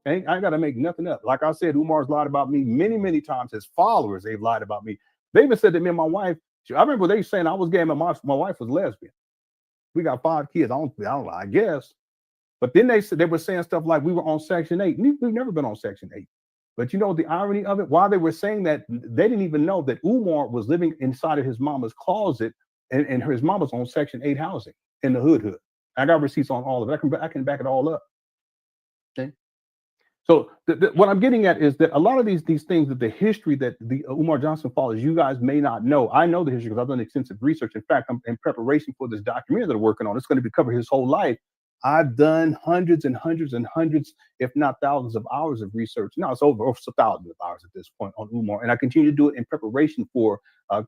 I got to make nothing up. Like I said, Umar's lied about me many, many times. His followers, they've lied about me. They even said to me and my wife, I remember they saying I was gay, and my wife was lesbian. We got 5 kids. I don't know, I guess. But then they were saying stuff like we were on Section 8. We've never been on Section 8. But you know the irony of it? While they were saying that, they didn't even know that Umar was living inside of his mama's closet, and his mama's on Section 8 housing in the hood. I got receipts on all of it. I can back it all up. Okay. So what I'm getting at is that a lot of these things, that the history that the Umar Johnson followers, you guys may not know. I know the history because I've done extensive research. In fact, I'm in preparation for this documentary that I'm working on. It's going to be cover his whole life. I've done hundreds and hundreds and hundreds, if not thousands of hours of research. Now it's over thousands of hours at this point on Umar. And I continue to do it in preparation for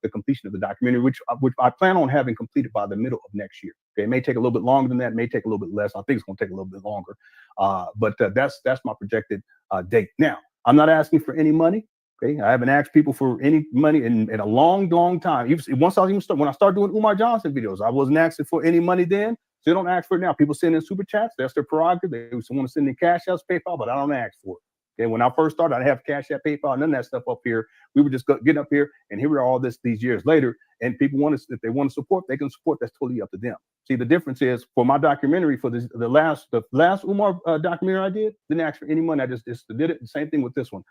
the completion of the documentary, which I plan on having completed by the middle of next year. Okay, it may take a little bit longer than that. It may take a little bit less. I think it's going to take a little bit longer. But that's my projected date. Now, I'm not asking for any money. Okay, I haven't asked people for any money in a long, long time. When I started doing Umar Johnson videos, I wasn't asking for any money then. So they don't ask for it now. People send in super chats. That's their prerogative. They want to send in Cash App, PayPal, but I don't ask for it. Okay, when I first started, I didn't have Cash App, PayPal, none of that stuff up here. We were just getting up here, and here we are all these years later. And people if they want to support, they can support. That's totally up to them. See, the difference is for my documentary, for the last Umar documentary I didn't ask for any money. I just did it. The same thing with this one.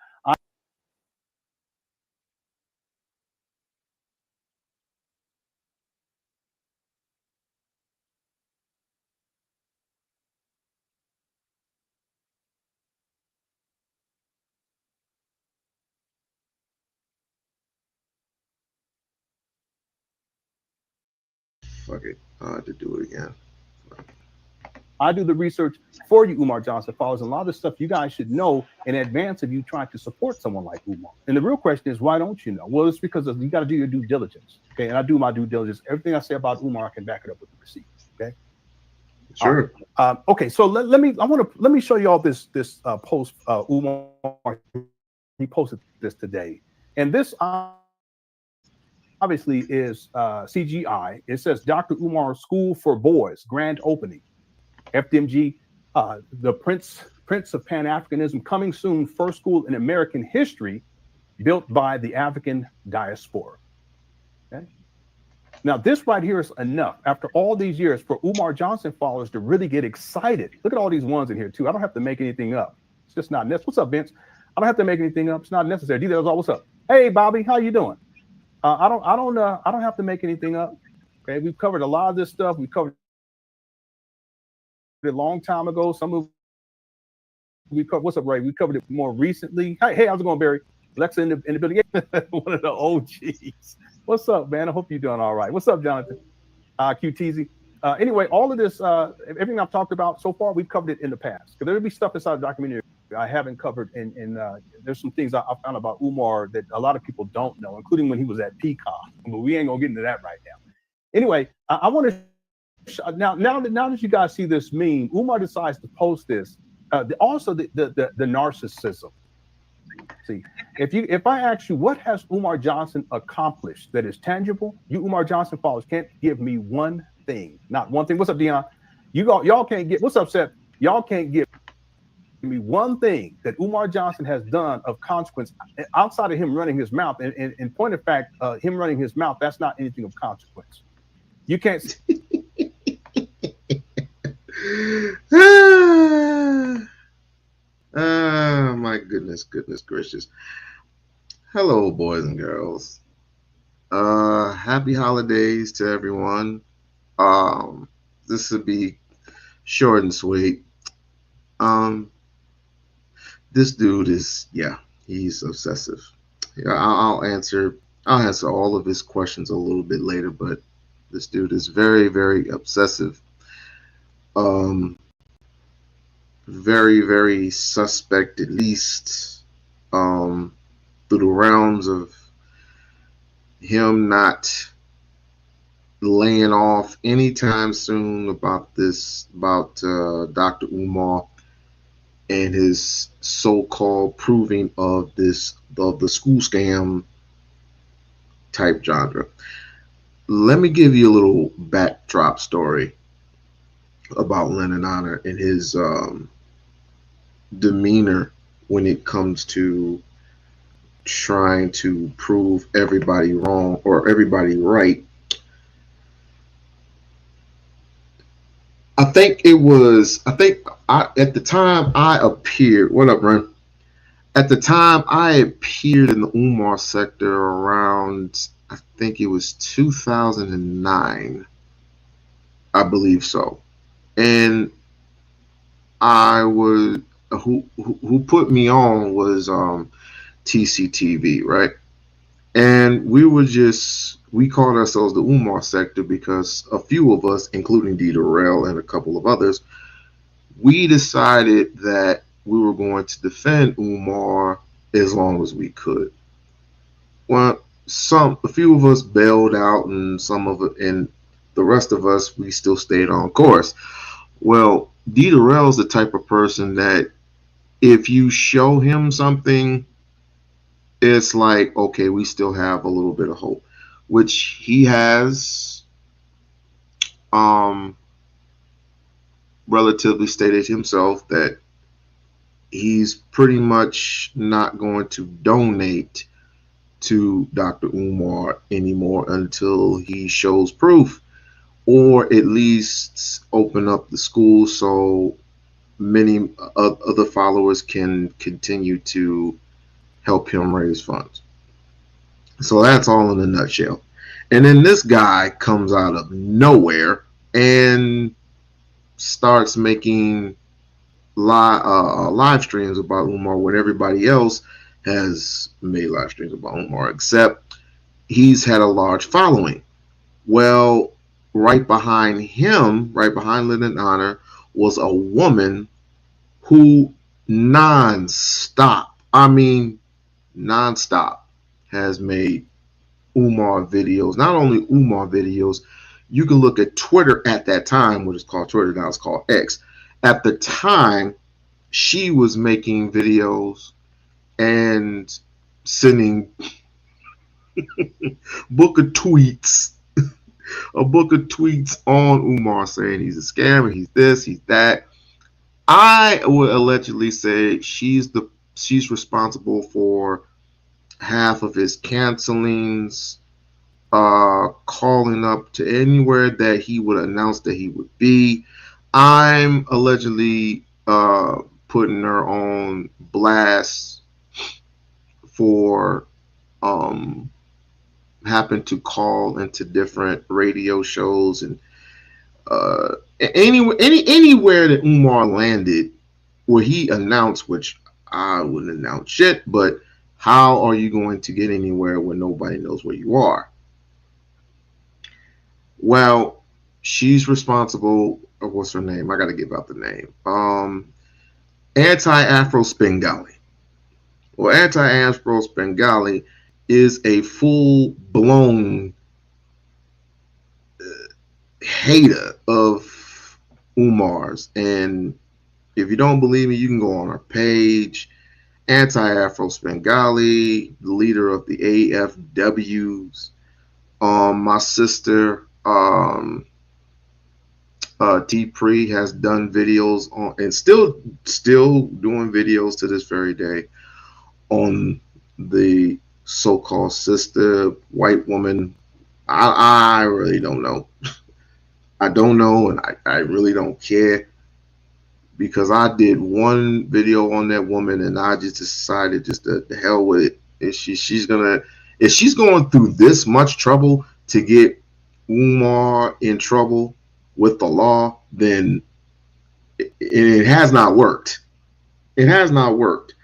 Fuck it. I had to do it again. I do the research for you, Umar Johnson followers. And a lot of the stuff you guys should know in advance of you trying to support someone like Umar. And the real question is, why don't you know? Well, it's because you got to do your due diligence. Okay, and I do my due diligence. Everything I say about Umar, I can back it up with the receipts. Okay. Sure. Okay. So let me show you all this post. Umar, he posted this today, and this obviously is CGI. It says Dr. Umar School for Boys grand opening. FDMG, the Prince of Pan-Africanism, coming soon. First school in American history built by the African diaspora. Okay. Now, this right here is enough after all these years for Umar Johnson followers to really get excited. Look at all these ones in here too. I don't have to make anything up. It's just not necessary. What's up, Vince? I don't have to make anything up. It's not necessary. D-Dale's all, what's up? Hey, Bobby, how you doing? I don't have to make anything up. Okay, we've covered a lot of this stuff. We covered it a long time ago. What's up, Ray? We covered it more recently. Hey, how's it going, Barry? Lexa in the building. One of the OGs. What's up, man? I hope you're doing all right. What's up, Jonathan? QTZ. Anyway, all of this, everything I've talked about so far, we've covered it in the past. Because there'll be stuff inside the documentary I haven't covered, and there's some things I found about Umar that a lot of people don't know, including when he was at Peacock. But we ain't gonna get into that right now. Anyway, I want to now that you guys see this meme, Umar decides to post this. Also, the narcissism. See, if I ask you what has Umar Johnson accomplished that is tangible, you Umar Johnson followers can't give me one thing, not one thing. What's up, Dion? Y'all can't get. What's up, Seth? Y'all can't give me one thing that Umar Johnson has done of consequence outside of him running his mouth. And in point of fact, him running his mouth, that's not anything of consequence. You can't. My goodness gracious. Hello, boys and girls. Happy holidays to everyone. This will be short and sweet. This dude is, he's obsessive. Yeah, I'll answer all of his questions a little bit later, but this dude is very, very obsessive. Very, very suspect, at least, through the realms of him not laying off anytime soon about Dr. Umar and his so-called proving of the school scam type genre. Let me give you a little backdrop story about Lenon Honor and his demeanor when it comes to trying to prove everybody wrong or everybody right. I think at the time I appeared. What up, Ren? At the time I appeared in the Umar sector around, I think it was 2009, I believe so. And I was who put me on was TCTV, right? And we called ourselves the Umar sector because a few of us, including D. Durrell and a couple of others, we decided that we were going to defend Umar as long as we could. Well, a few of us bailed out, and the rest of us, we still stayed on course. Well, D. Durrell's the type of person that if you show him something, it's like, okay, we still have a little bit of hope, which he has um, relatively stated himself that he's pretty much not going to donate to Dr. Umar anymore until he shows proof, or at least open up the school so many other followers can continue to help him raise funds. So that's all in a nutshell. And then this guy comes out of nowhere and starts making live streams about Umar when everybody else has made live streams about Umar, except he's had a large following. Well, right behind Lenon Honor, was a woman who nonstop, I mean, nonstop, has made Umar videos. Not only Umar videos, you can look at Twitter at that time, which is called Twitter, now it's called X. At the time, she was making videos and sending book of tweets, a book of tweets on Umar saying he's a scammer, he's this, he's that. I would allegedly say she's responsible for half of his cancelings, calling up to anywhere that he would announce that he would be. I'm allegedly putting her on blast for um, happen to call into different radio shows and anywhere that Umar landed where he announced, which I wouldn't announce shit, but how are you going to get anywhere when nobody knows where you are? Well, she's responsible. What's her name? I got to give out the name. Anti-Afro Spengali. Well, Anti-Afro Spengali is a full-blown hater of Umar's. And if you don't believe me, you can go on our page. Anti-Afro Spengali, the leader of the AFWs. My sister, T Pre, has done videos on and still doing videos to this very day on the so-called sister white woman. I really don't know. I don't know, and I really don't care because I did one video on that woman, and I just decided just to the hell with it. If she's going through this much trouble to get Umar in trouble with the law, then it has not worked. It has not worked.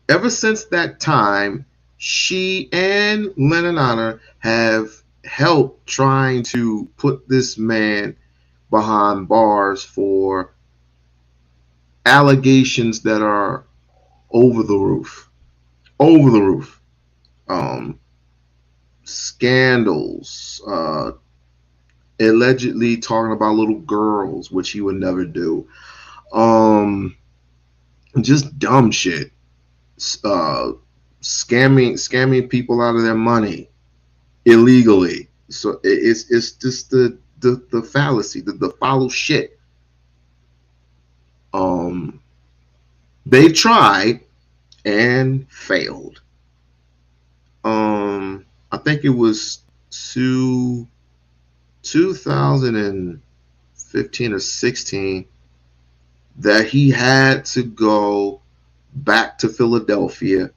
Ever since that time, she and Lenon Honor have helped trying to put this man behind bars for allegations that are over the roof. Over the roof. Scandals, allegedly talking about little girls, which he would never do. Just dumb shit. Scamming people out of their money illegally. So it's just the fallacy, the follow shit. They tried and failed. I think it was 2015 or 16 that he had to go back to Philadelphia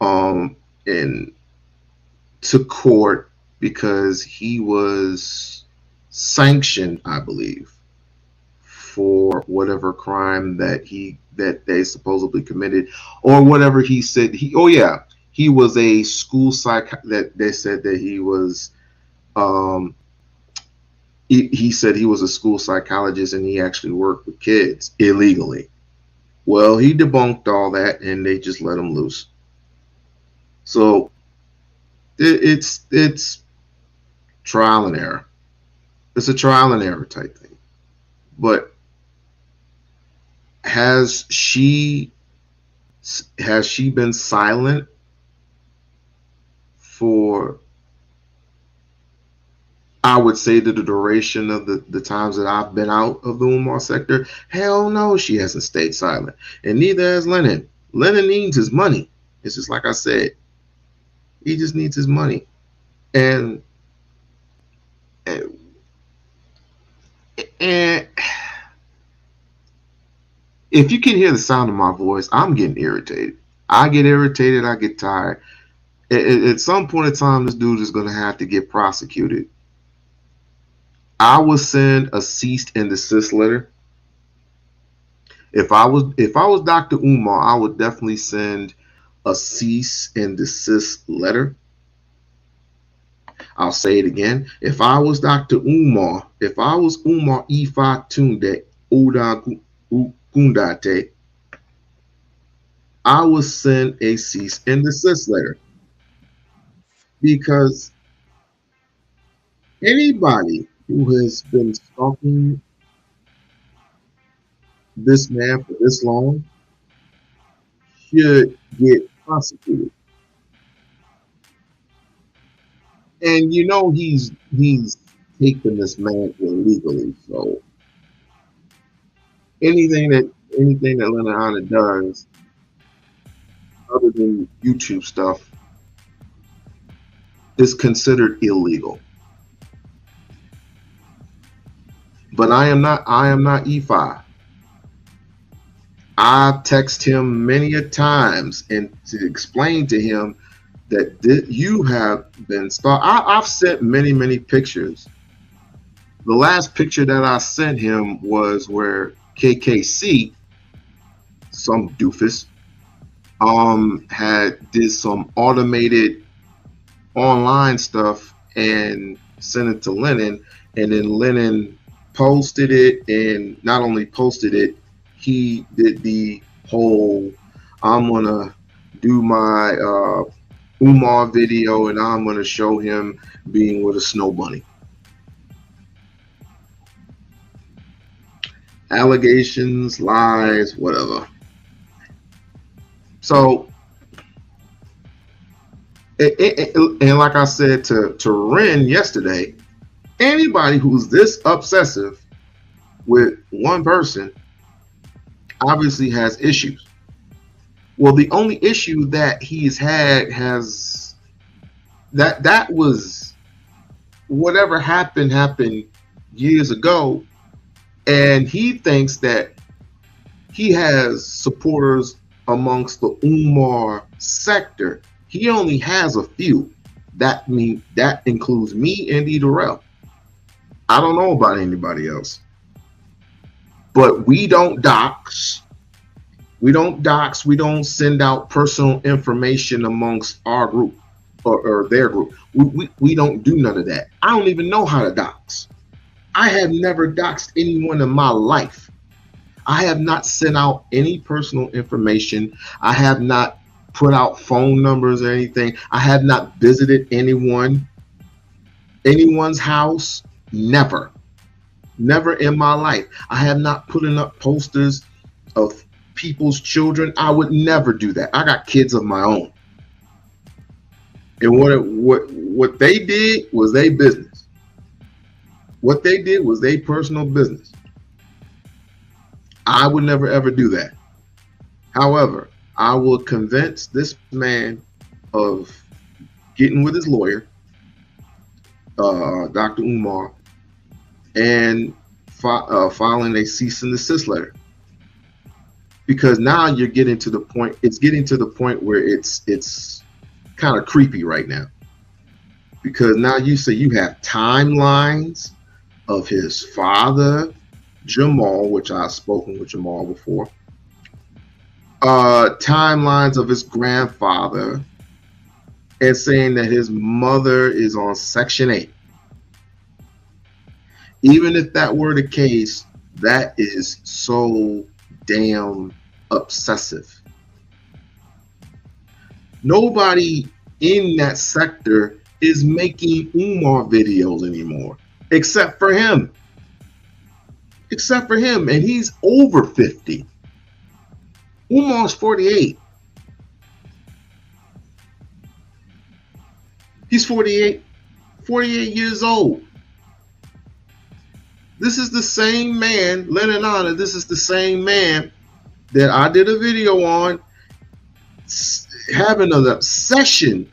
and to court because he was sanctioned, I believe, for whatever crime that they supposedly committed, or whatever he said. He was a school that they said that he was. Um, he said he was a school psychologist and he actually worked with kids illegally. Well, he debunked all that and they just let him loose. So it's trial and error. It's a trial and error type thing. But has she been silent for, I would say, the duration of the times that I've been out of the Umar sector? Hell no, she hasn't stayed silent. And neither has Lenon. Lenon needs his money. It's just like I said. He just needs his money. And if you can hear the sound of my voice, I'm getting irritated. I get irritated. I get tired. At some point in time, this dude is going to have to get prosecuted. I would send a cease and desist letter. If I was Dr. Umar, I would definitely send a cease and desist letter. I'll say it again. If I was Dr. Umar, if I was Umar Ifatunde Gundate, I would send a cease and desist letter. Because anybody who has been stalking this man for this long should get prosecuted. And you know he's taken this man illegally. So anything that Lenon Honor does, other than YouTube stuff, is considered illegal. But I am not E5. I've texted him many a times and to explain to him that you have been stalked. I've sent many pictures. The last picture that I sent him was where KKC, some doofus, did some automated online stuff and sent it to Lenon, and then Lenon posted it, and not only posted it, he did the whole I'm gonna do my Umar video and I'm gonna show him being with a snow bunny. Allegations, lies, whatever. So and like I said to Ren yesterday, anybody who's this obsessive with one person obviously has issues. Well, the only issue that he's had has that was whatever happened years ago, and he thinks that he has supporters amongst the Umar sector. He only has a few. That includes me and Edarel. I don't know about anybody else. But we don't dox. We don't send out personal information amongst our group or their group. We don't do none of that. I don't even know how to dox. I have never doxed anyone in my life. I have not sent out any personal information. I have not put out phone numbers or anything. I have not visited anyone's house. Never in my life. I have not put up posters of people's children. I would never do that. I got kids of my own. And what they did was their business. What they did was their personal business. I would never ever do that. However, I will convince this man of getting with his lawyer, Dr. Umar, and filing a cease and desist letter. Because now you're getting to the point. It's getting to the point where it's kind of creepy right now. Because now you say you have timelines of his father, Jamal, which I've spoken with Jamal before. Timelines of his grandfather, and saying that his mother is on Section 8. Even if that were the case, that is so damn obsessive. Nobody in that sector is making Umar videos anymore, except for him. Except for him, and he's over 50. Umar's 48. He's 48 years old. This is the same man, Lenon Honor, this is the same man that I did a video on, having an obsession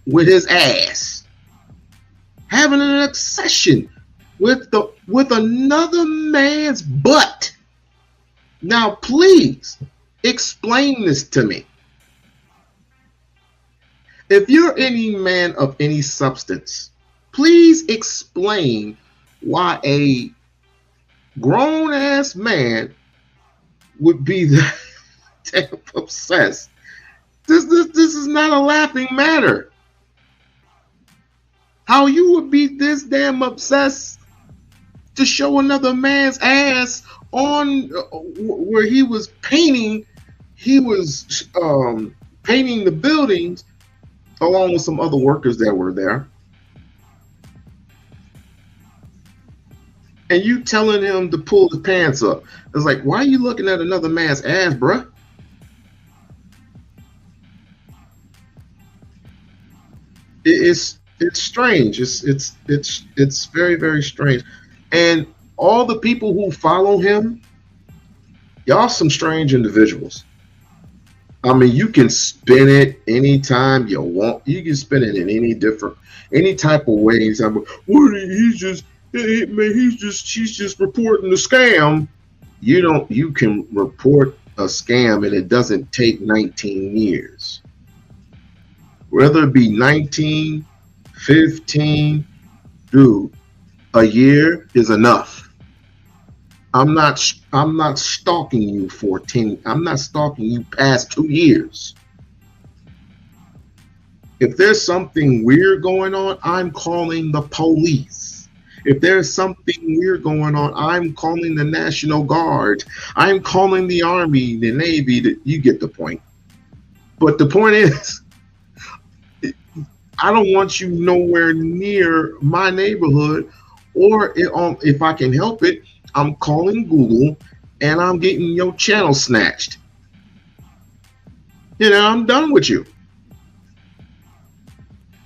with his ass. Having an obsession with another man's butt. Now, please explain this to me. If you're any man of any substance, please explain why a grown-ass man would be that damn obsessed. This is not a laughing matter. How you would be this damn obsessed to show another man's ass on where he was painting the buildings along with some other workers that were there. And you telling him to pull his pants up. It's like, why are you looking at another man's ass, bruh? It's strange. It's very, very strange. And all the people who follow him, y'all some strange individuals. I mean, you can spin it anytime you want. You can spin it in any type of way. He's just she's just reporting the scam. You can report a scam and it doesn't take 19 years. Whether it be 19, 15, dude, a year is enough. I'm not stalking you for 10. I'm not stalking you past 2 years. If there's something weird going on, I'm calling the police. If there's something weird going on, I'm calling the National Guard. I'm calling the Army, the Navy. You get the point. But the point is, I don't want you nowhere near my neighborhood, or if I can help it, I'm calling Google and I'm getting your channel snatched. I'm done with you.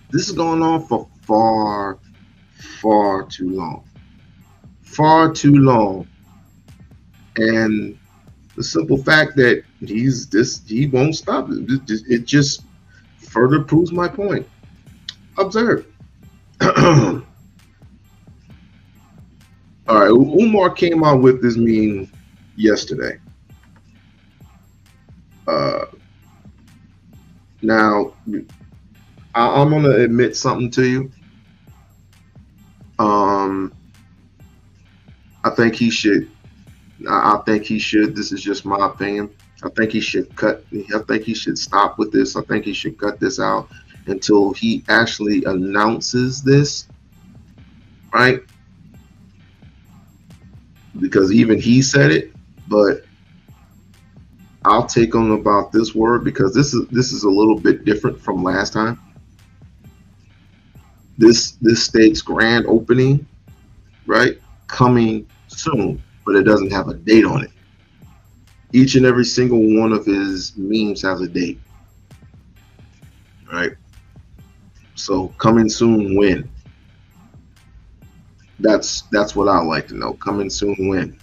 This is going on for far, far too long. Far too long. And the simple fact that he won't stop it just further proves my point. Observe. All right, Umar came out with this meme yesterday. Now, I'm gonna admit something to you. I think he should. This is just my opinion. I think he should stop with this. I think he should cut this out until he actually announces this, right? Because even he said it, but I'll take on about this word because this is a little bit different from last time. This state's grand opening, right? Coming soon, but it doesn't have a date on it. Each and every single one of his memes has a date, right? So coming soon when? That's what I like to know. Coming soon when?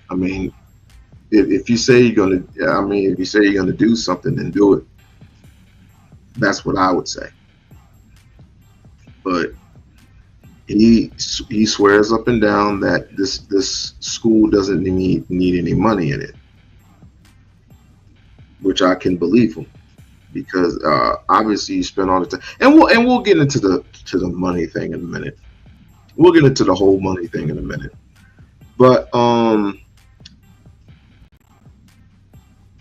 I mean, if you say you're gonna, I mean, if you say you're gonna do something, then do it. That's what I would say. But he swears up and down that this school doesn't need any money in it, which I can believe him because obviously you spend all the time, and we'll get into the money thing in a minute. We'll get into the whole money thing in a minute. But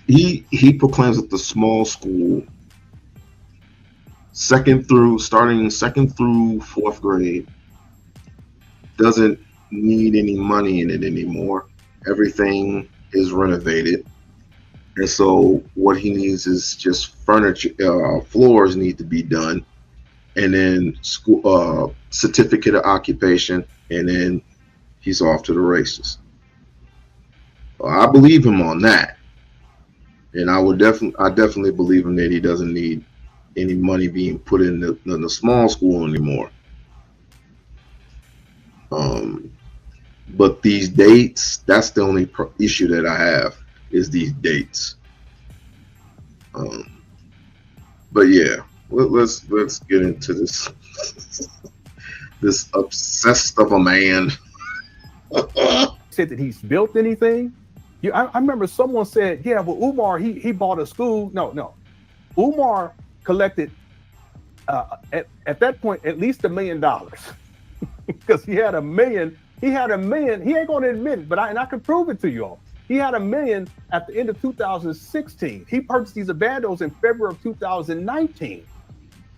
he proclaims that the small school, starting second through fourth grade, doesn't need any money in it anymore. Everything is renovated, and so what he needs is just furniture. Floors need to be done, and then school certificate of occupation, and then he's off to the races. I believe him on that, and I definitely believe him that he doesn't need any money being put in the small school anymore. Um, but these dates, that's the only issue that I have is these dates. Um, but yeah, let's get into this this obsessed of a man. Said that he's built anything. I remember someone said, yeah, well, Umar, he bought a school. No. Umar collected at that point at least $1 million because he had $1 million. He had $1 million. He ain't going to admit it, but I can prove it to you all. He had $1 million at the end of 2016. He purchased these abandos in February of 2019.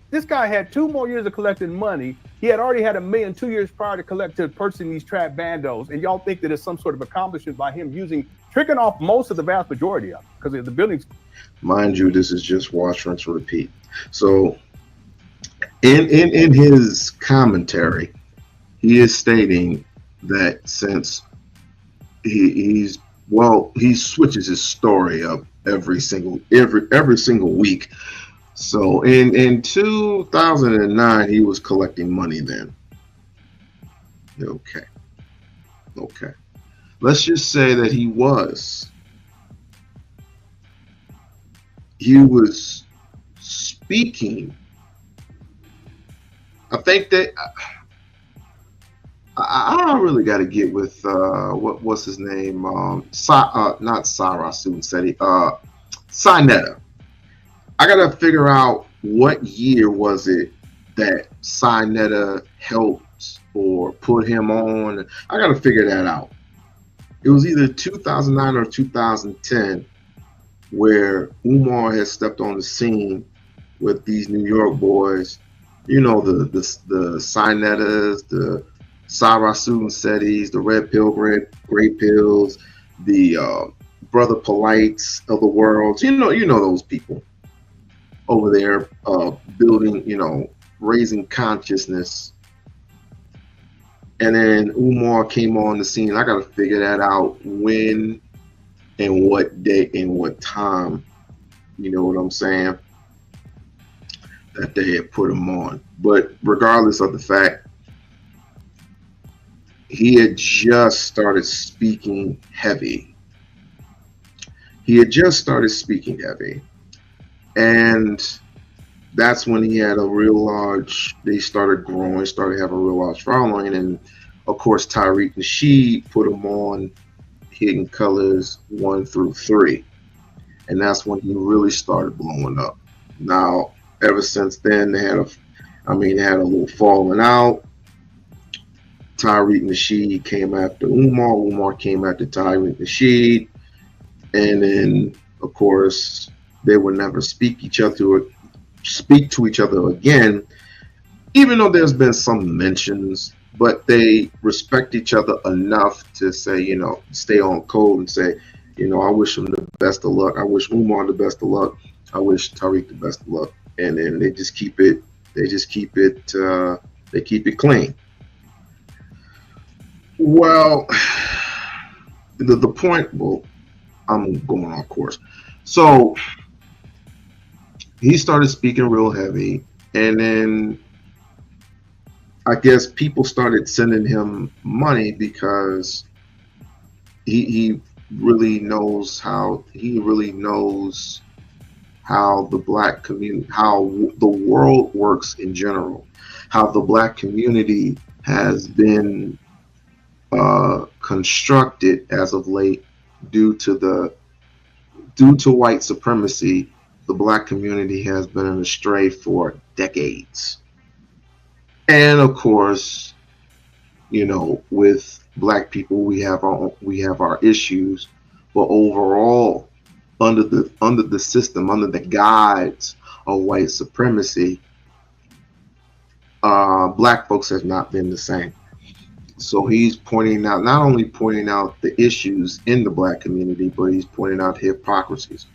This guy had 2 more years of collecting money. He had already had $1 million 2 years prior to purchasing these trap bandos. And y'all think that it's some sort of accomplishment by him tricking off most of the vast majority of it because of the buildings. Mind you, this is just wash, rinse, repeat. So in his commentary, he is stating that since he switches his story up every single week. So in 2009, he was collecting money then. Okay. Let's just say that he was speaking. I think that I really got to get with what's his name? Not Sarah Sunseti, Sinetta. I got to figure out what year was it that Sinetta helped or put him on. I got to figure that out. It was either 2009 or 2010 where Umar had stepped on the scene with these New York boys. You know, the Sinettas, the Sarah Sunsetis, the Red Pill, Gray Pills, the Brother Polites of the world. You know those people over there building, raising consciousness. And then Umar came on the scene. I got to figure that out when and what day and what time, you know what I'm saying, that they had put him on. But regardless of the fact, he had just started speaking heavy. And that's when he had they started growing, started having a real large following. And of course, Tariq Nasheed put him on Hidden Colors 1 through 3. And that's when he really started blowing up. Now, ever since then, they had a little falling out. Tariq Nasheed came after Umar. Umar came after Tariq Nasheed. And then, of course, they would never speak to each other again, even though there's been some mentions, but they respect each other enough to say, stay on code and say, I wish him the best of luck. I wish Umar the best of luck. I wish Tariq the best of luck. And then they keep it clean. Well, the point, I'm going off course. So he started speaking real heavy, and then I guess people started sending him money because he really knows how the black community, how the world works in general, how the black community has been constructed as of late due to white supremacy. The black community has been astray for decades, and of course, with black people, we have our issues, but overall, under the system, under the guides of white supremacy, black folks have not been the same. So he's not only pointing out the issues in the black community, but he's pointing out hypocrisies.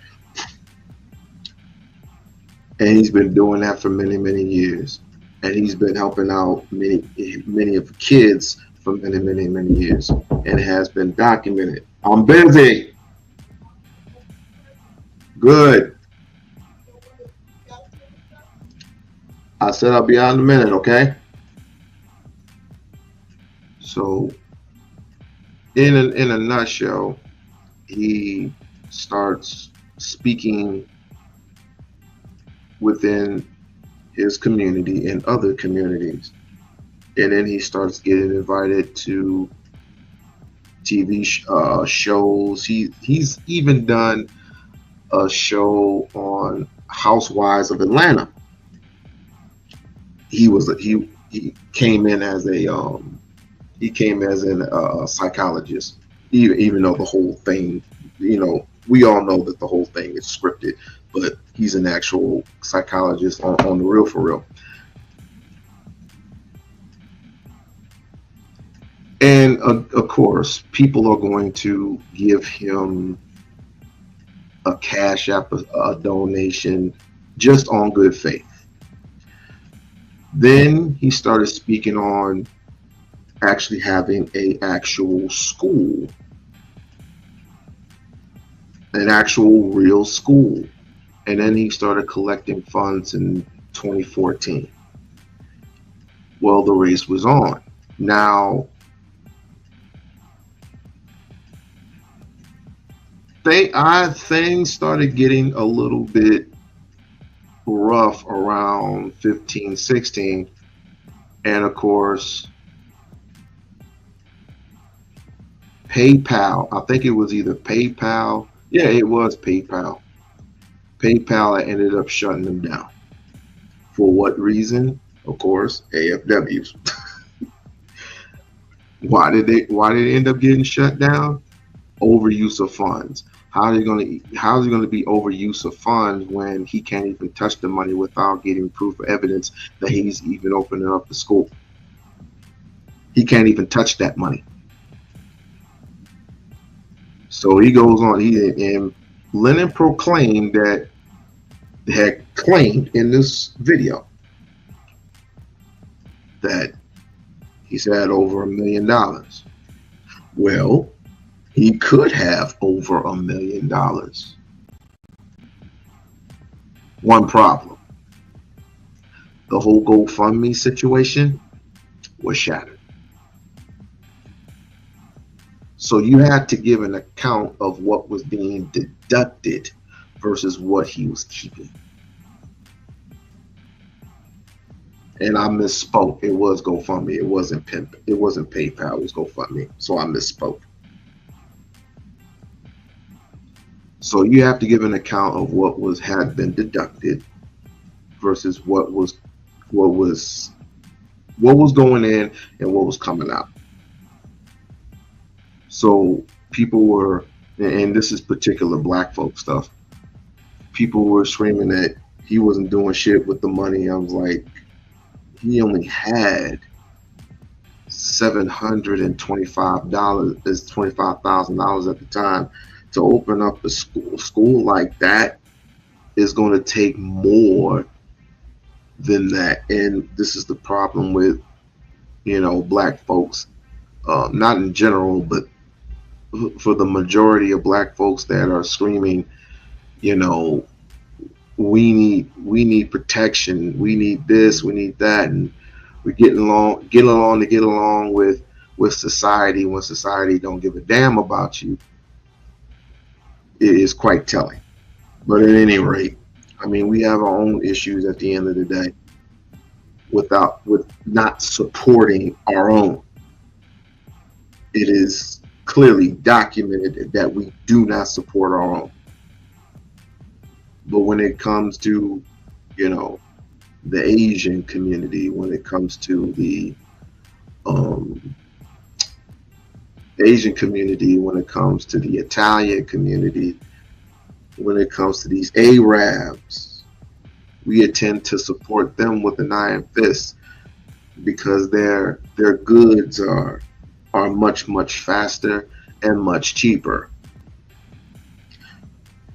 And he's been doing that for many, many years. And he's been helping out many of the kids for many, many, many years. And it has been documented. I'm busy. Good. I said I'll be out in a minute, okay? So, in a nutshell, he starts speaking within his community and other communities, and then he starts getting invited to TV shows. He's even done a show on Housewives of Atlanta. He came in as a psychologist, even though the whole thing, we all know that the whole thing is scripted, but he's an actual psychologist on the real for real. And of course, people are going to give him a cash app, a donation, just on good faith. Then he started speaking on actually having an actual school, an actual real school. And then he started collecting funds in 2014. Well, the race was on. Now, things started getting a little bit rough around 15, 16. And of course, PayPal, I think it was either PayPal. Yeah, it was PayPal. PayPal ended up shutting them down. For what reason? Of course, AFWs. Why did it end up getting shut down? Overuse of funds. How is it going to be overuse of funds when he can't even touch the money without getting proof of evidence that he's even opening up the school? He can't even touch that money. So he goes on. And Lenon proclaimed that had claimed in this video that he's had over $1 million. Well, he could have over $1 million. One problem: the whole GoFundMe situation was shattered. So you had to give an account of what was being deducted versus what he was keeping. And I misspoke. It was GoFundMe. It wasn't PayPal. It was GoFundMe. So I misspoke. So you have to give an account of what had been deducted versus what was going in and what was coming out. So people were, and this is particular black folk stuff, people were screaming that he wasn't doing shit with the money. I was like, he only had $25,000 at the time. To open up a school like that is going to take more than that. And this is the problem with, black folks, not in general, but for the majority of black folks that are screaming, we need protection, we need this, we need that, and we're getting along with society when society don't give a damn about you. is quite telling. But at any rate, I mean, we have our own issues at the end of the day with not supporting our own. It is clearly documented that we do not support our own. But when it comes to, you know, the Asian community, when it comes to the Asian community, when it comes to the Italian community, when it comes to these Arabs, we intend to support them with an iron fist because their goods are much faster and much cheaper.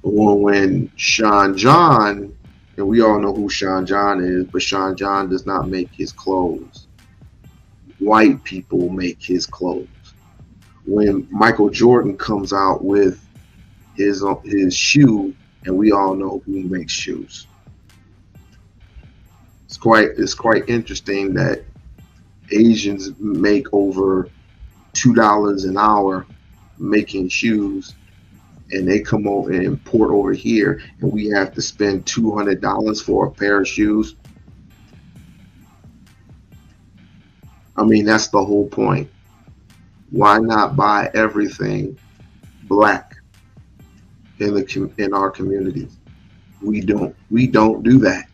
When Sean John, and we all know who Sean John is, but Sean John does not make his clothes. White people make his clothes. When Michael Jordan comes out with his shoe, and we all know who makes shoes. It's quite interesting that Asians make over $2 an hour making shoes, and they come over and import over here, and we have to spend $200 for a pair of shoes. I mean, that's the whole point. Why not buy everything black in our communities? We don't do that.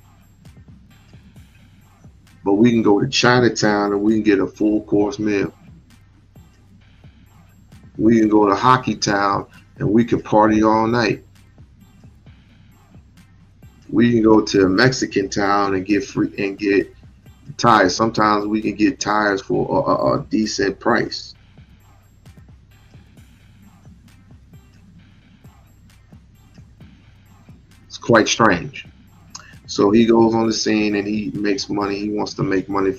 But we can go to Chinatown and we can get a full course meal. We can go to Hockey Town and we can party all night. We can go to Mexican Town and get tires. Sometimes we can get tires for a decent price. It's quite strange. So he goes on the scene and he makes money. He wants to make money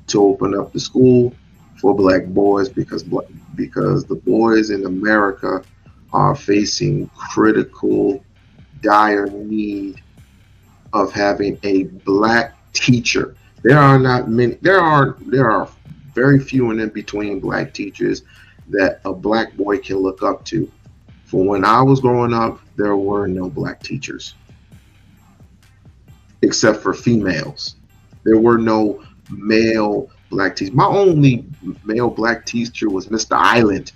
to open up the school for black boys because the boys in America are facing critical, dire need of having a black teacher. There are not many. There are very few and in between black teachers that a black boy can look up to. For when I was growing up, there were no black teachers, except for females. There were no male black teachers. My only male black teacher was Mr. Island.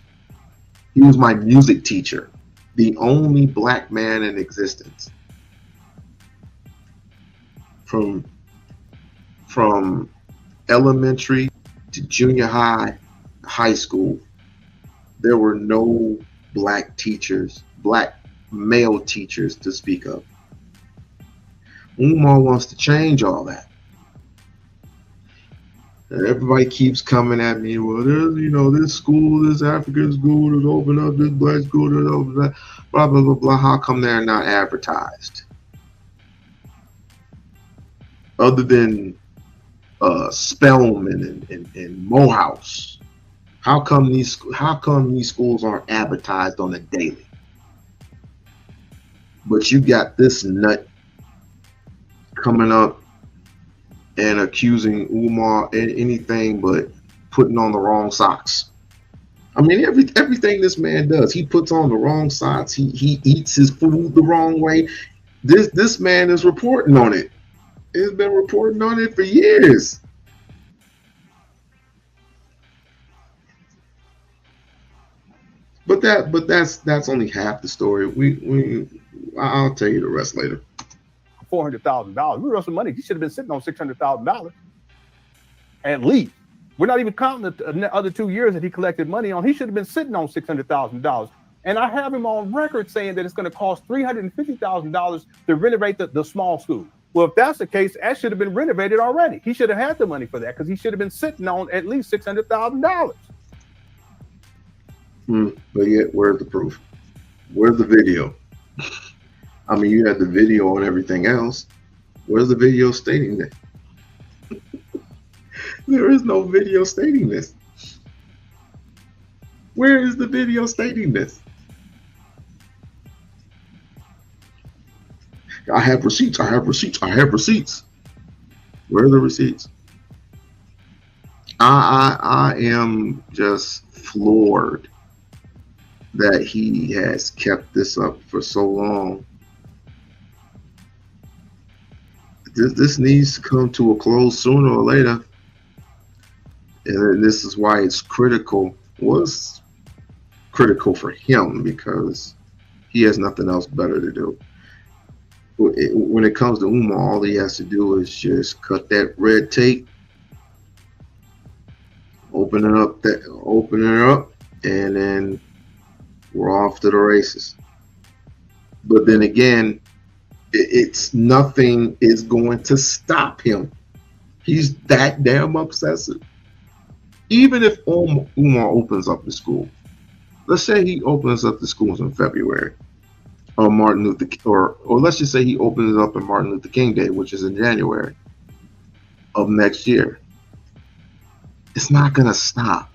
He was my music teacher, the only black man in existence. From elementary to junior high, high school, there were no black teachers, black male teachers to speak of. Umar wants to change all that. And everybody keeps coming at me, well, there's, this school, this African school is open up, this black school is open up, blah, blah, blah, blah. How come they're not advertised? Other than Spelman and Morehouse, how come these schools aren't advertised on a daily? But you got this nut coming up and accusing Umar anything but putting on the wrong socks. I mean, everything this man does, he puts on the wrong socks. He eats his food the wrong way. This man is reporting on it. He's been reporting on it for years. But that's only half the story. I'll tell you the rest later. $400,000. We wrote some money. He should have been sitting on $600,000 at least. We're not even counting the other 2 years that he collected money on. He should have been sitting on $600,000. And I have him on record saying that it's going to cost $350,000 to renovate the small school. Well, if that's the case, that should have been renovated already. He should have had the money for that because he should have been sitting on at least $600,000. But yet, where's the proof? Where's the video? I mean, you had the video on everything else. Where's the video stating that? There is no video stating this. Where is the video stating this? I have receipts. I have receipts. I have receipts. Where are the receipts? I am just floored that he has kept this up for so long. This needs to come to a close sooner or later, and this is why it's critical. Was critical for him because he has nothing else better to do. When it comes to Umar, all he has to do is just cut that red tape, open it up, and then we're off to the races. But then again, it's nothing is going to stop him. He's that damn obsessive. Even if Umar opens up the school, let's say he opens up the schools in February, or Martin Luther, or let's just say he opens it up on Martin Luther King Day, which is in January of next year. It's not gonna stop.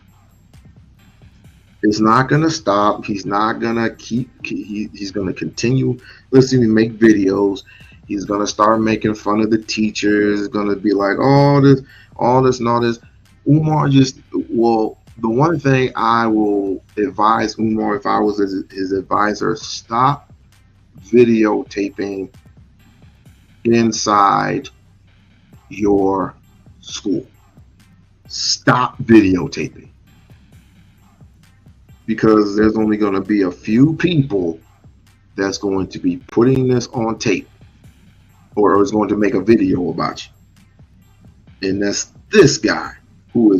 It's not gonna stop. He's not gonna keep. He's gonna continue listening to make videos. He's gonna start making fun of the teachers. He's gonna be like, all this, and all this. Umar just well. The one thing I will advise Umar if I was his advisor: stop videotaping inside your school. Stop videotaping. Because there's only going to be a few people that's going to be putting this on tape or is going to make a video about you. And that's this guy who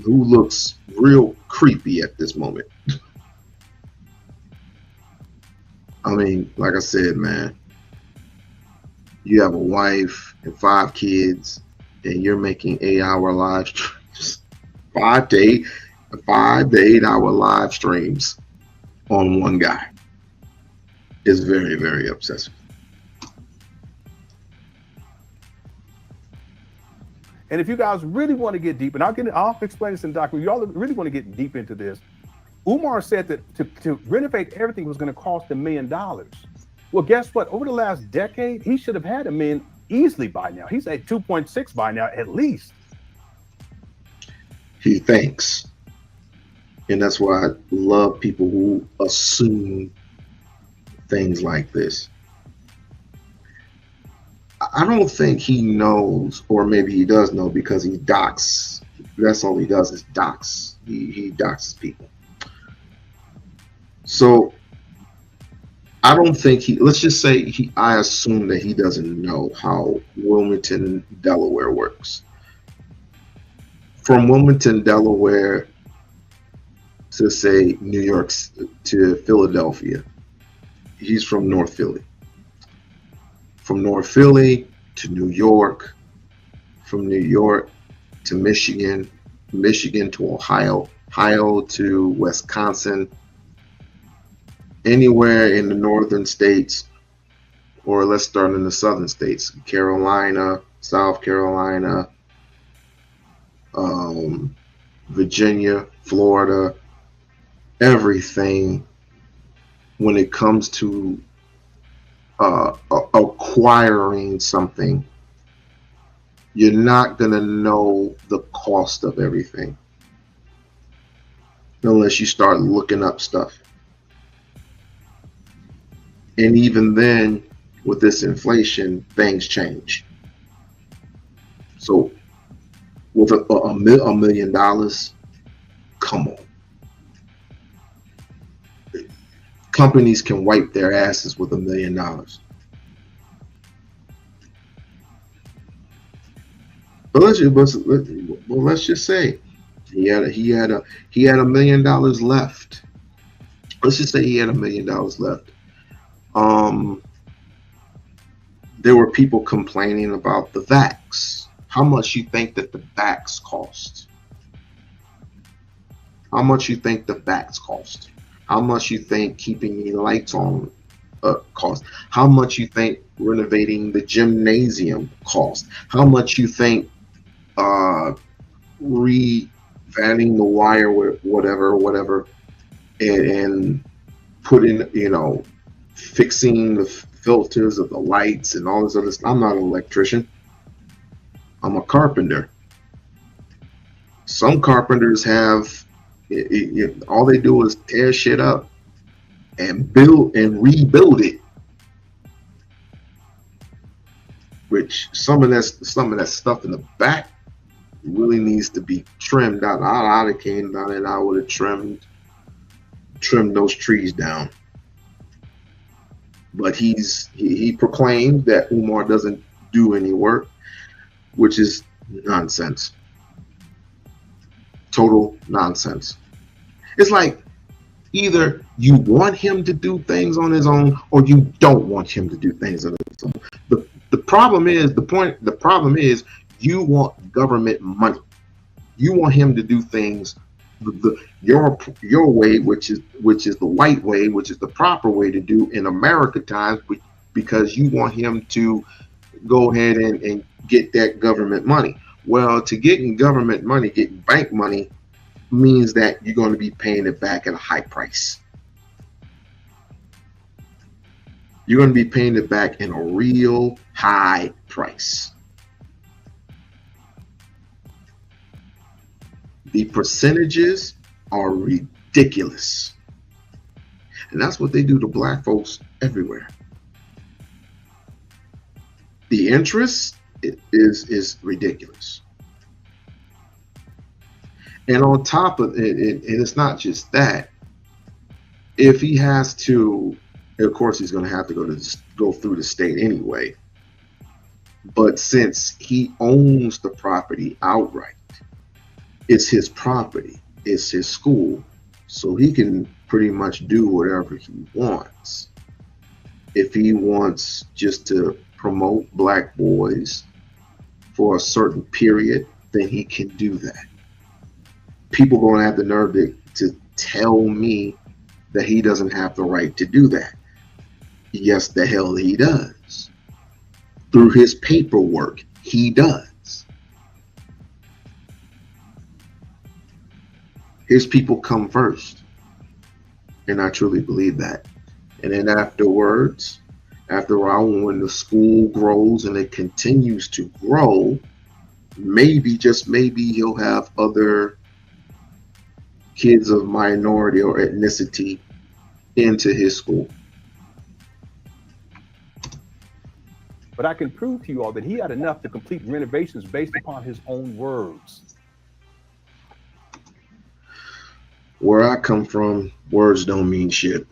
looks real creepy at this moment. I mean, like I said, man, you have a wife and 5 kids and you're making 8-hour live streams, 5 to 8-hour live streams on one guy. Is very, very obsessive. And if you guys really want to get deep, and I'll explain this in the document, y'all really want to get deep into this. Umar said that to renovate everything was going to cost $1 million. Well, guess what? Over the last decade, he should have had $1 million easily by now. He's at 2.6 by now, at least. He thinks. And that's why I love people who assume things like this. I don't think he knows, or maybe he does know because he docs. That's all he does is docs. He doxes people. So I don't think let's just say I assume that he doesn't know how Wilmington, Delaware works. From Wilmington, Delaware to say New York to Philadelphia. He's from North Philly. From North Philly to New York, from New York to Michigan, Michigan to Ohio, Ohio to Wisconsin, anywhere in the northern states, or let's start in the southern states, Carolina, South Carolina, Virginia, Florida, everything when it comes to acquiring something, you're not going to know the cost of everything unless you start looking up stuff. And even then, with this inflation, things change. So with $1 million, come on. Companies can wipe their asses with $1 million. But let's just say he had $1 million left. Let's just say he had $1 million left. There were people complaining about the vax. How much you think that the vax cost? How much you think the vax cost? How much you think keeping the lights on cost? How much you think renovating the gymnasium cost? How much you think revamping the wire, whatever, and putting, fixing the filters of the lights and all this other stuff? I'm not an electrician. I'm a carpenter. Some carpenters have all they do is tear shit up and build and rebuild it. Which some of that stuff in the back really needs to be trimmed out. I'd have came down and I would have trimmed those trees down. But he proclaimed that Umar doesn't do any work, which is nonsense. Total nonsense. It's like either you want him to do things on his own or you don't want him to do things on his own. The problem is you want government money. You want him to do things your way, which is the white way, which is the proper way to do in America times, because you want him to go ahead and get that government money. Well, to getting government money, getting bank money, means that you're going to be paying it back at a high price. You're going to be paying it back in a real high price. The percentages are ridiculous. And that's what they do to black folks everywhere. The interest is ridiculous. And on top of it, and it's not just that. If he has to, of course, he's going to have to go through the state anyway. But since he owns the property outright, it's his property, it's his school, so he can pretty much do whatever he wants. If he wants just to promote black boys for a certain period, then he can do that. People going to have the nerve to tell me that he doesn't have the right to do that. Yes, the hell he does. Through his paperwork, he does. His people come first. And I truly believe that. And then afterwards, after a while, when the school grows and it continues to grow, maybe, just maybe, he'll have other kids of minority or ethnicity into his school. But I can prove to you all that he had enough to complete renovations based upon his own words. Where I come from, words don't mean shit.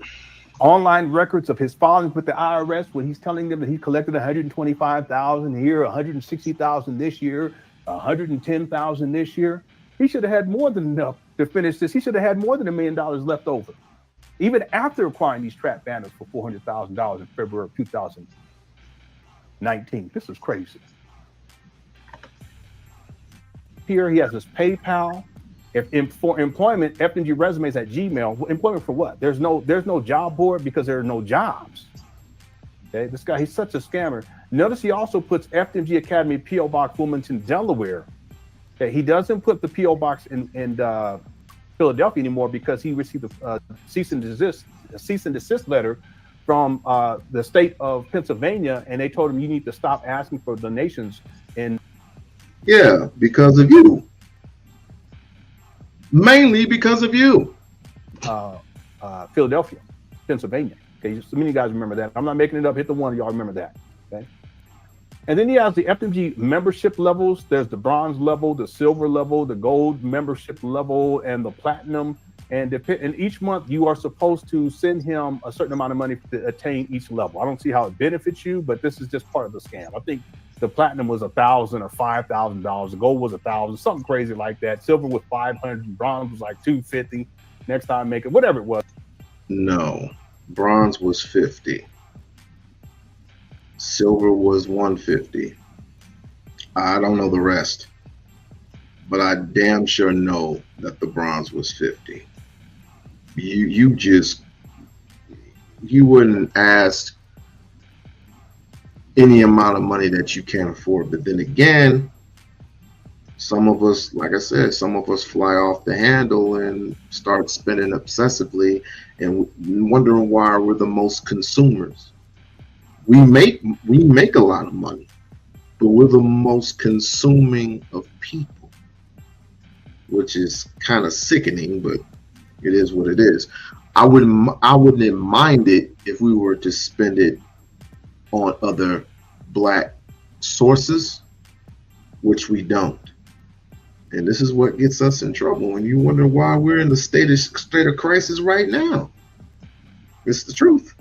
Online records of his filings with the IRS, when he's telling them that he collected 125,000 here, 160,000 this year, 110,000 this year. He should have had more than enough to finish this. He should have had more than $1 million left over, even after acquiring these trap banners for $400,000 in February of 2019. This is crazy. Here he has his PayPal. For employment, FMG resumes at Gmail. Employment for what? There's no job board because there are no jobs. Okay, this guy, he's such a scammer. Notice he also puts FMG Academy P.O. Box, Wilmington, Delaware. Okay, he doesn't put the P.O. Box in Philadelphia anymore because he received a cease and desist letter from the state of Pennsylvania, and they told him you need to stop asking for donations. Yeah, because of you. Mainly because of you. Philadelphia, Pennsylvania. Okay, so many guys remember that. I'm not making it up. Hit the one, y'all remember that. Okay. And then he has the FMG membership levels. There's the bronze level, the silver level, the gold membership level, and the platinum. And each month you are supposed to send him a certain amount of money to attain each level. I don't see how it benefits you, but this is just part of the scam. I think the platinum was $1,000 or $5,000. The gold was $1,000, something crazy like that. Silver was $500. Bronze was like $250. Next time, make it whatever it was. No, bronze was $50. Silver was $150. I don't know the rest, but I damn sure know that the bronze was $50. You wouldn't ask any amount of money that you can't afford. But then again, some of us, like I said, some of us fly off the handle and start spending obsessively and wondering why we're the most consumers. We make a lot of money, but we're the most consuming of people, which is kind of sickening, but it is what it is. I wouldn't mind it if we were to spend it on other black sources, which we don't. And this is what gets us in trouble. When you wonder why we're in the state of crisis right now, it's the truth.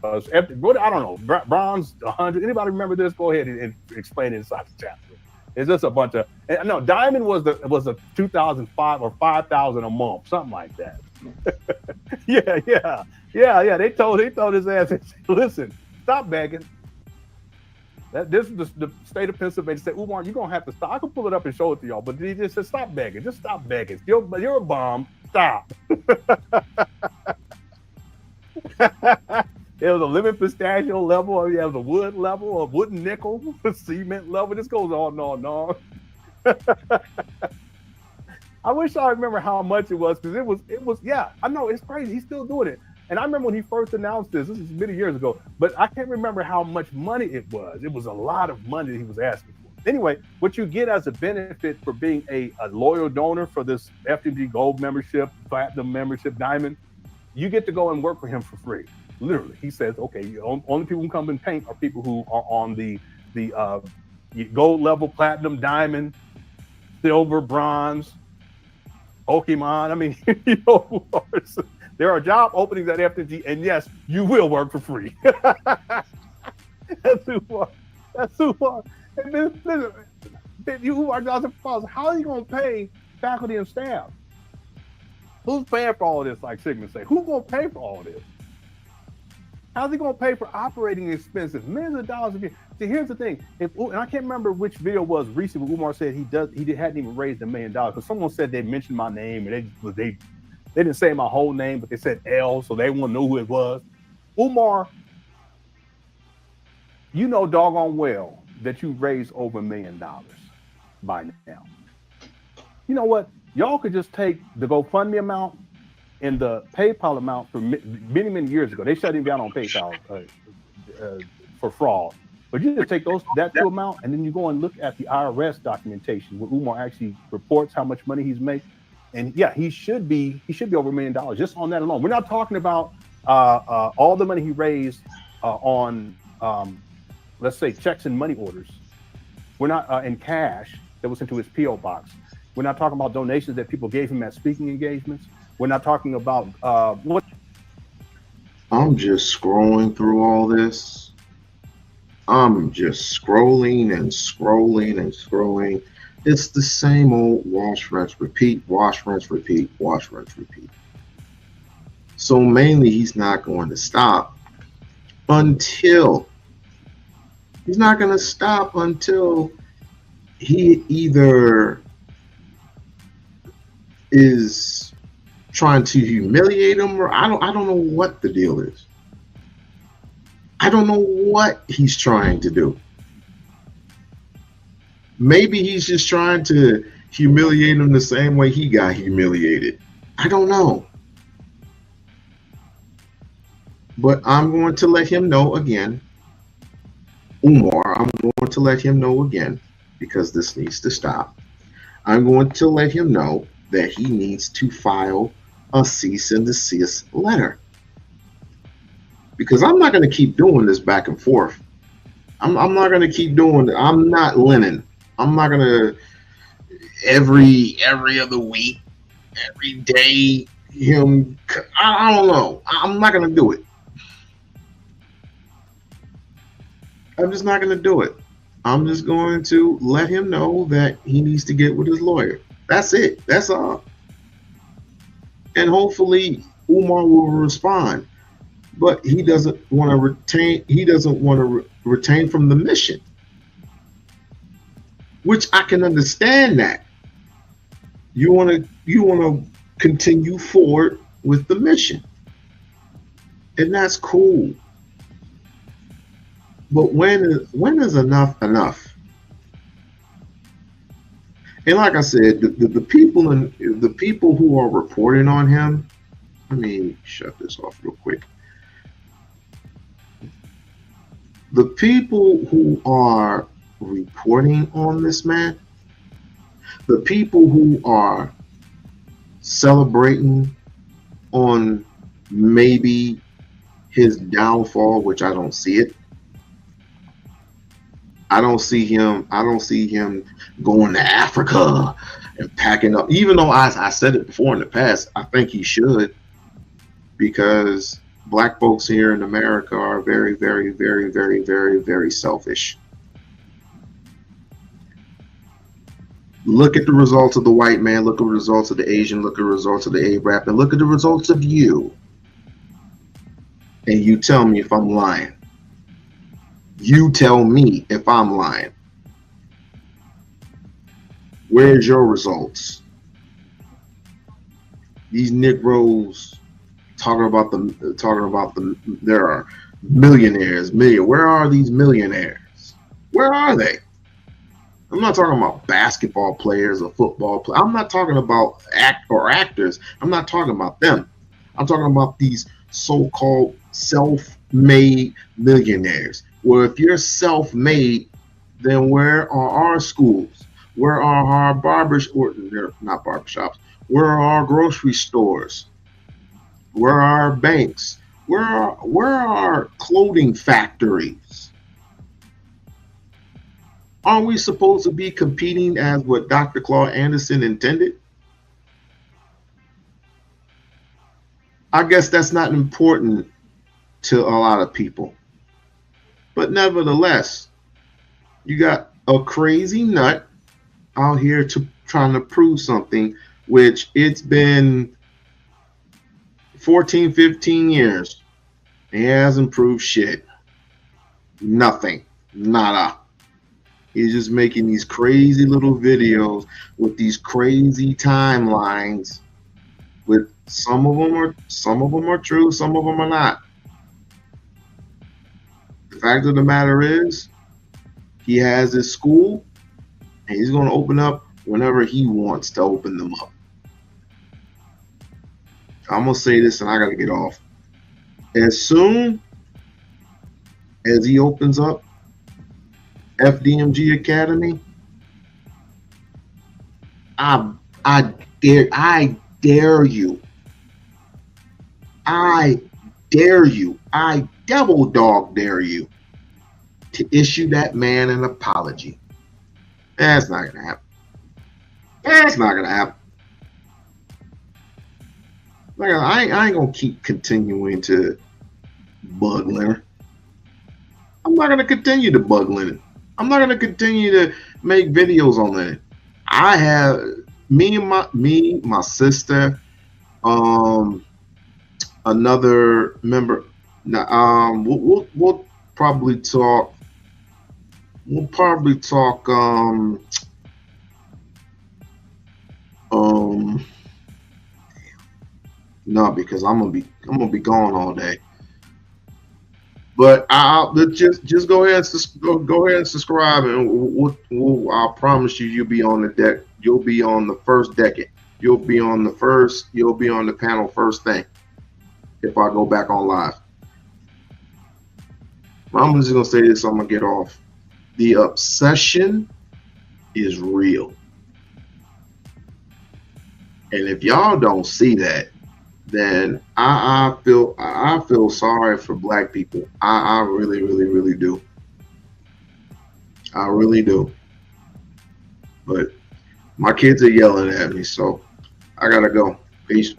I don't know. Bronze 100. Anybody remember this? Go ahead and explain it inside the chapter. It's just a bunch of. No, Diamond was a 2005 or 5,000 a month, something like that. yeah. They told his ass, listen, stop begging. This is the state of Pennsylvania. Said, Umar, you're gonna have to stop. I can pull it up and show it to y'all, but he just said, stop begging. Just stop begging. You're a bum. Stop. There was a lemon pistachio level, there was a wood level, a wooden nickel, a cement level. This goes on and on and on. I wish I remember how much it was, because it was, yeah, I know, it's crazy. He's still doing it. And I remember when he first announced this is many years ago, but I can't remember how much money it was. It was a lot of money that he was asking for. Anyway, what you get as a benefit for being a loyal donor for this FTG Gold membership, Platinum membership, Diamond, you get to go and work for him for free. Literally, he says, okay, only people who come and paint are people who are on the gold level, platinum, diamond, silver, bronze, Pokemon. I mean, there are job openings at FTG, and yes, you will work for free. That's too far. That's too far. And then you are Johnson Falls. How are you going to pay faculty and staff? Who's paying for all this? Like Sigmund say, who's going to pay for all this? How's he going to pay for operating expenses, millions of dollars a year? See, here's the thing. And I can't remember which video was recent when Umar said he hadn't even raised $1 million, because someone said they mentioned my name and they didn't say my whole name, but they said L, so they wouldn't know who it was. Umar, you know doggone well that you've raised over $1 million by now. You know what? Y'all could just take the GoFundMe amount and the PayPal amount for many, many years ago. They shut him down on PayPal for fraud. But you just take that two amount, and then you go and look at the IRS documentation where Umar actually reports how much money he's made. And yeah, he should be over $1 million just on that alone. We're not talking about all the money he raised on let's say checks and money orders. We're not in cash that was into his PO box. We're not talking about donations that people gave him at speaking engagements. We're not talking about what. I'm just scrolling through all this. I'm just scrolling and scrolling and scrolling. It's the same old wash, rinse, repeat, wash, rinse, repeat, wash, rinse, repeat. So mainly he's not going to stop until he either is trying to humiliate him, or I don't know what the deal is. I don't know what he's trying to do. Maybe he's just trying to humiliate him the same way he got humiliated. I don't know. But I'm going to let him know again. Umar, I'm going to let him know again, because this needs to stop. I'm going to let him know that he needs to file a cease and desist letter, because I'm not going to keep doing this back and forth. I'm not going to keep doing it. I'm not Lenon. I'm not going to every other week, every day, him. I don't know. I'm not going to do it. I'm just not going to do it. I'm just going to let him know that he needs to get with his lawyer. That's it. That's all. And hopefully Umar will respond. But he doesn't want to retain. He doesn't want to retain from the mission, which I can understand. That you want to continue forward with the mission, and that's cool. But when is enough enough? And like I said, the people who are reporting on him. Let me shut this off real quick. The people who are reporting on this man, the people who are celebrating on maybe his downfall, which I don't see it. I don't see him going to Africa and packing up. Even though I said it before in the past, I think he should, because black folks here in America are very, very, very, very, very, very selfish. Look at the results of the white man, look at the results of the Asian, look at the results of the Arab, and look at the results of you. And you tell me if I'm lying. You tell me if I'm lying. Where's your results? These Negroes talking about there are millionaires. Where are these millionaires? Where are they? I'm not talking about basketball players or football players. I'm not talking about actors. I'm not talking about them. I'm talking about these so-called self-made millionaires. Well, if you're self-made, then where are our schools? Where are our not barbershops? Where are our grocery stores? Where are our banks? Where are our clothing factories? Aren't we supposed to be competing as what Dr. Claude Anderson intended? I guess that's not important to a lot of people. But nevertheless, you got a crazy nut out here trying to prove something, which it's been 14, 15 years. He hasn't proved shit. Nothing. Nada. He's just making these crazy little videos with these crazy timelines. With some of them are true, some of them are not. The fact of the matter is, he has his school, and he's going to open up whenever he wants to open them up. I'm going to say this, and I got to get off. As soon as he opens up FDMG Academy, I dare you. I double dog dare you to issue that man an apology. That's not gonna happen. That's not gonna happen. I ain't gonna keep continuing to bug Leonard. I'm not gonna continue to bug Leonard. I'm not gonna continue to make videos on Leonard. I have my sister, another member. We'll probably talk. We'll probably talk. No, because I'm gonna be gone all day. But let's just go ahead and subscribe, and I'll promise you'll be on the deck. You'll be on the first decade. You'll be on the panel first thing if I go back on live. I'm just gonna say this. I'm gonna get off. The obsession is real, and if y'all don't see that, then I feel sorry for black people. I really, really, really do. I really do. But my kids are yelling at me, so I gotta go. Peace.